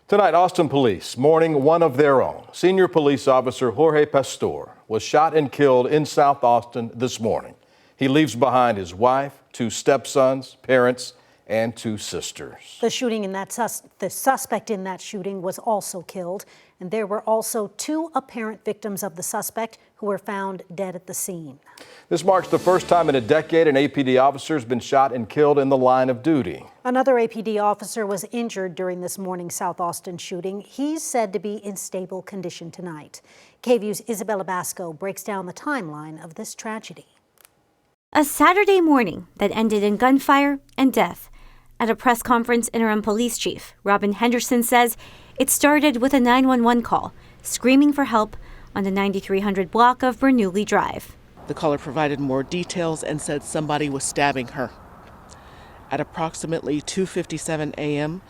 Tonight, Austin police mourning one of their own. Senior police officer Jorge Pastore was shot and killed in South Austin this morning. He leaves behind his wife, 2 stepsons, parents, and 2 sisters. The suspect in that shooting was also killed, and there were also 2 apparent victims of the suspect who were found dead at the scene. This marks the first time in a decade an APD officer has been shot and killed in the line of duty. Another APD officer was injured during this morning's South Austin shooting. He's said to be in stable condition tonight. KVUE's Isabella Basco breaks down the timeline of this tragedy. A Saturday morning that ended in gunfire and death. At a press conference, Interim Police Chief Robin Henderson says it started with a 911 call, screaming for help on the 9300 block of Bernoulli Drive. The caller provided more details and said somebody was stabbing her. At approximately 2:57 a.m.,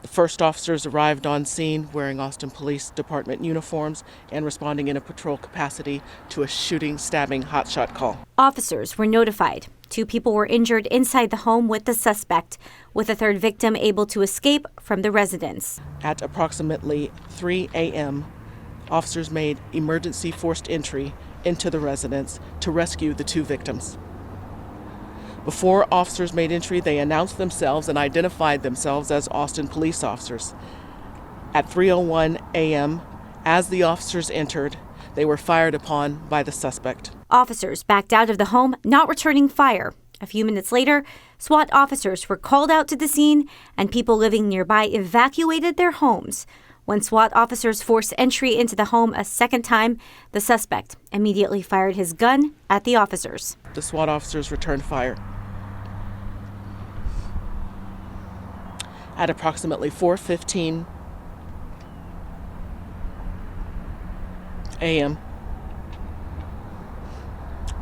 the first officers arrived on scene wearing Austin Police Department uniforms and responding in a patrol capacity to a shooting, stabbing, hotshot call. Officers were notified. 2 people were injured inside the home with the suspect, with a 3rd victim able to escape from the residence. At approximately 3 a.m., officers made emergency forced entry into the residence to rescue the 2 victims. Before officers made entry, they announced themselves and identified themselves as Austin police officers. At 3:01 a.m., as the officers entered, they were fired upon by the suspect. Officers backed out of the home, not returning fire. A few minutes later, SWAT officers were called out to the scene, and people living nearby evacuated their homes. When SWAT officers forced entry into the home a second time, the suspect immediately fired his gun at the officers. The SWAT officers returned fire. At approximately 4:15 a.m.,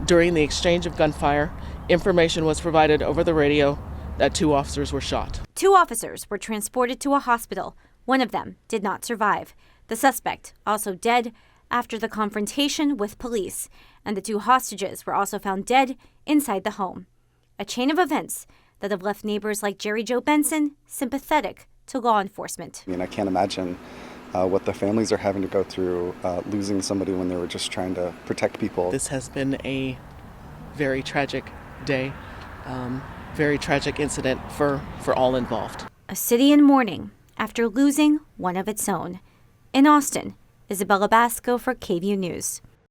during the exchange of gunfire, information was provided over the radio that 2 officers were shot. 2 officers were transported to a hospital. One of them did not survive. The suspect also dead after the confrontation with police, and the 2 hostages were also found dead inside the home. A chain of events that have left neighbors like Jerry Joe Benson sympathetic to law enforcement. I can't imagine what the families are having to go through losing somebody when they were just trying to protect people. This has been a very tragic day, very tragic incident for all involved. A city in mourning after losing one of its own. In Austin, Isabella Basco for KVUE News.